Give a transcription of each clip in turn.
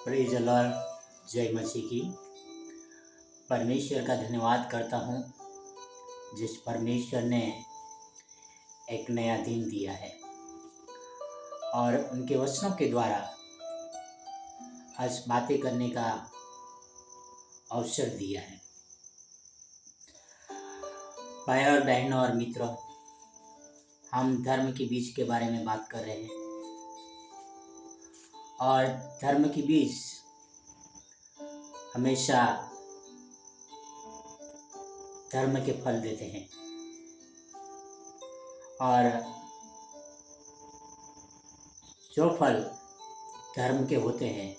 Praise the Lord. जय मसीह की। परमेश्वर का धन्यवाद करता हूँ जिस परमेश्वर ने एक नया दिन दिया है और उनके वचनों के द्वारा आज बातें करने का अवसर दिया है। भाई और बहनों और मित्रों, हम धर्म के बीज के बारे में बात कर रहे हैं और धर्म के बीज हमेशा धर्म के फल देते हैं और जो फल धर्म के होते हैं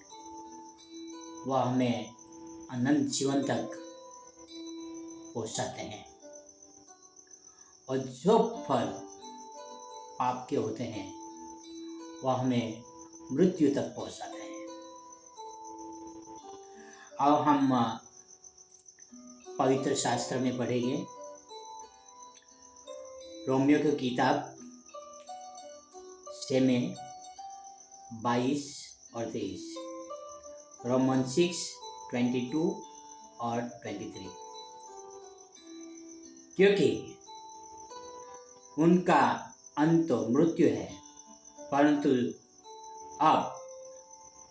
वह हमें अनंत जीवन तक पहुंचाते हैं और जो फल पाप के होते हैं वह हमें मृत्यु तक पहुंचाते हैं। अब हम पवित्र शास्त्र में पढ़ेंगे रोमियो की किताब 6 में 22 और 23, रोमन 6, 22 और 23। क्योंकि उनका अंत तो मृत्यु है, परंतु अब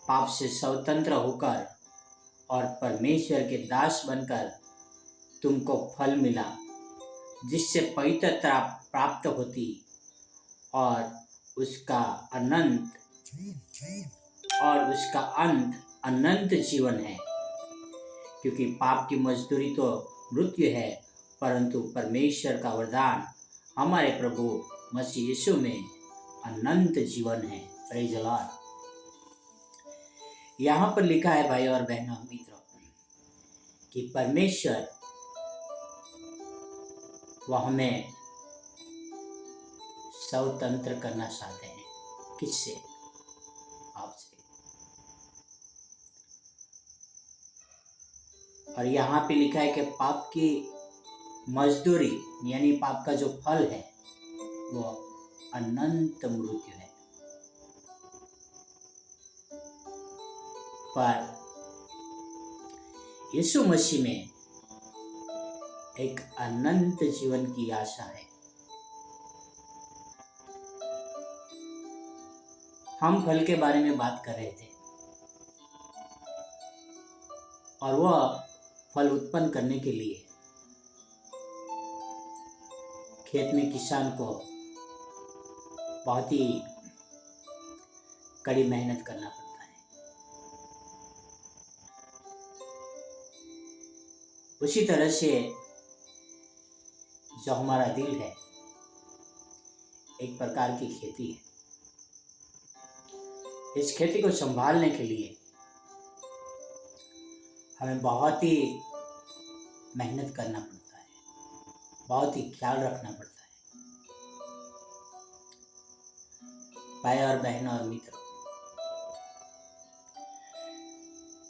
पाप से स्वतंत्र होकर और परमेश्वर के दास बनकर तुमको फल मिला, जिससे पवित्रता प्राप्त होती और उसका अंत अनंत जीवन है। क्योंकि पाप की मजदूरी तो मृत्यु है, परंतु परमेश्वर का वरदान हमारे प्रभु मसीह यीशु में अनंत जीवन है। Praise the Lord. यहाँ पर लिखा है भाई और बहनों मित्रों कि परमेश्वर वह हमें स्वतंत्र करना चाहते हैं। किससे? आपसे। और यहाँ पे लिखा है कि पाप की मजदूरी यानी पाप का जो फल है वो अनंत मृत्यु है, पर यीशु मसीह में एक अनंत जीवन की आशा है। हम फल के बारे में बात कर रहे थे और वह फल उत्पन्न करने के लिए खेत में किसान को बहुत ही कड़ी मेहनत करना पड़ता है। उसी तरह से जो हमारा दिल है एक प्रकार की खेती है। इस खेती को संभालने के लिए हमें बहुत ही मेहनत करना पड़ता है, बहुत ही ख्याल रखना पड़ता है। भाई और बहनों और मित्रों,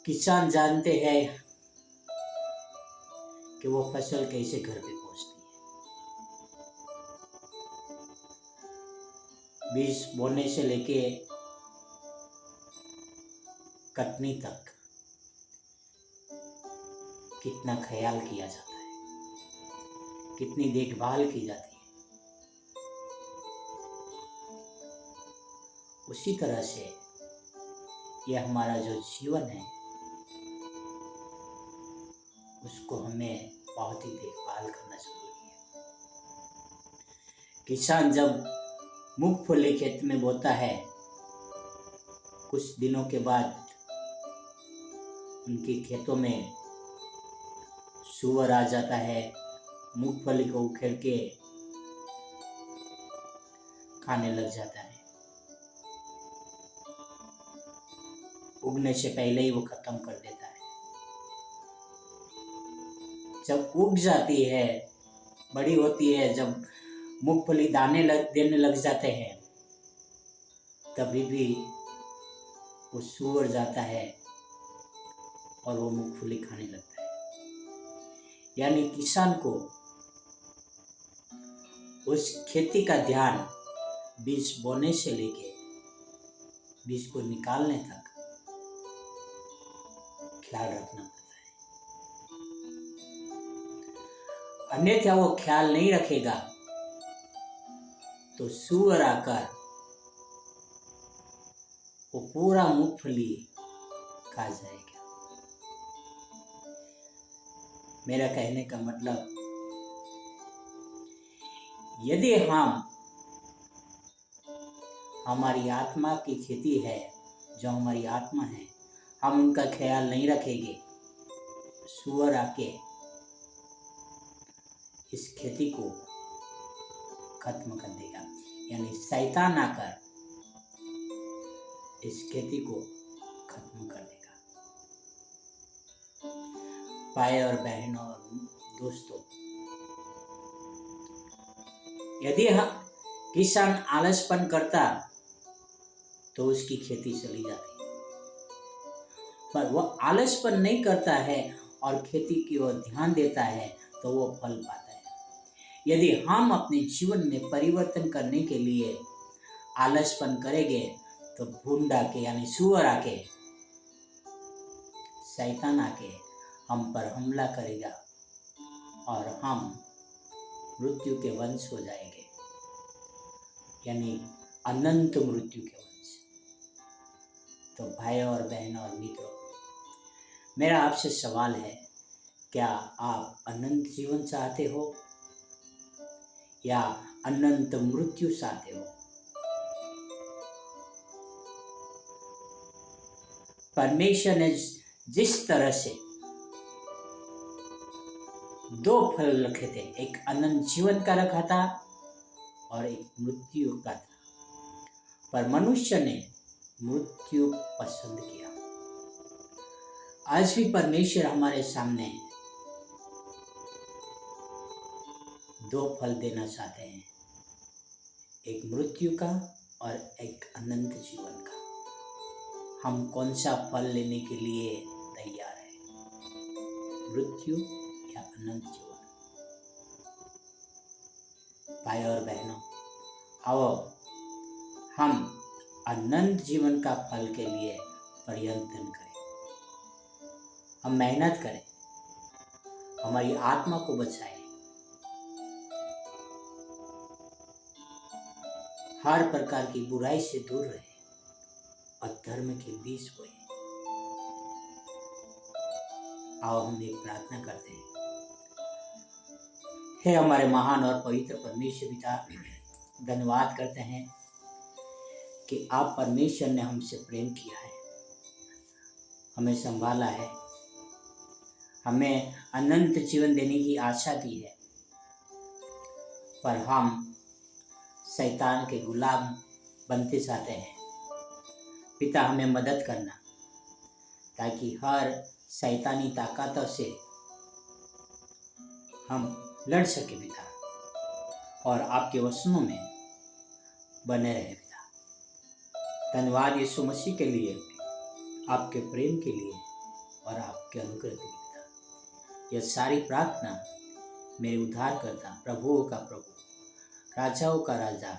किसान जानते हैं कि वो फसल कैसे घर पे पहुंचती है। बीज बोने से लेके कटनी तक कितना ख्याल किया जाता है, कितनी देखभाल की जाती है। उसी तरह से यह हमारा जो जीवन है उसको हमें बहुत ही देखभाल करना जरूरी है। किसान जब मूंगफली खेत में बोता है, कुछ दिनों के बाद उनके खेतों में सूअर आ जाता है, मूंगफली को उखेड़ के खाने लग जाता है। उगने से पहले ही वो खत्म कर देता है। जब उग जाती है, बड़ी होती है, जब मूंगफली देने लग जाते हैं, तभी भी वो सूअर जाता है और वो मूंगफली खाने लगता है। यानी किसान को उस खेती का ध्यान बीज बोने से लेके बीज को निकालने तक ख्याल रखना पड़ता है। अन्यथा वो ख्याल नहीं रखेगा तो सूअर आकर वो पूरा मूंगफली खा जाएगा। मेरा कहने का मतलब, यदि हमारी आत्मा की खेती है, जो हमारी आत्मा है, हम उनका ख्याल नहीं रखेंगे, सूअर आके इस खेती को खत्म कर देगा। यानी शैतान आकर इस खेती को खत्म कर देगा। भाई और बहनों और दोस्तों, यदि किसान आलसपन करता तो उसकी खेती चली जाती, पर वह आलसपन नहीं करता है और खेती की ओर ध्यान देता है तो वो फल पाता है। यदि हम अपने जीवन में परिवर्तन करने के लिए आलसपन करेंगे तो भूंड आके यानी सूअर आके, शैतान आके हम पर हमला करेगा और हम मृत्यु के वंश हो जाएंगे, यानी अनंत मृत्यु के वंश। तो भाई और बहनों और मित्रों, मेरा आपसे सवाल है, क्या आप अनंत जीवन चाहते हो या अनंत मृत्यु चाहते हो? परमेश्वर ने जिस तरह से दो फल रखे थे, एक अनंत जीवन का रखा था और एक मृत्यु का था, पर मनुष्य ने मृत्यु पसंद किया। आज भी परमेश्वर हमारे सामने दो फल देना चाहते हैं, एक मृत्यु का और एक अनंत जीवन का। हम कौन सा फल लेने के लिए तैयार हैं, मृत्यु या अनंत जीवन? भाई और बहनों, आओ हम अनंत जीवन का फल के लिए प्रयत्न करें, हम मेहनत करें, हमारी आत्मा को बचाएं, हर प्रकार की बुराई से दूर रहे और धर्म के बीज बोए। आओ हम एक प्रार्थना करते हैं। हे हमारे महान और पवित्र परमेश्वर पिता, धन्यवाद करते हैं कि आप परमेश्वर ने हमसे प्रेम किया है, हमें संभाला है, हमें अनंत जीवन देने की आशा दी है, पर हम शैतान के गुलाम बनते जाते हैं। पिता, हमें मदद करना ताकि हर शैतानी ताकतों से हम लड़ सके पिता, और आपके वचनों में बने रहे पिता। धन्यवाद यीशु मसीह के लिए, आपके प्रेम के लिए और आपके अनुग्रह के लिए पिता। यह सारी प्रार्थना मेरे उद्धारकर्ता, प्रभुओं का प्रभु, राजाओं का राजा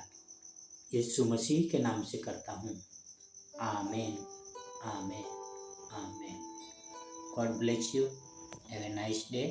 यीशु मसीह के नाम से करता हूँ। आमीन, आमीन, आमीन। God bless you. Have a nice day.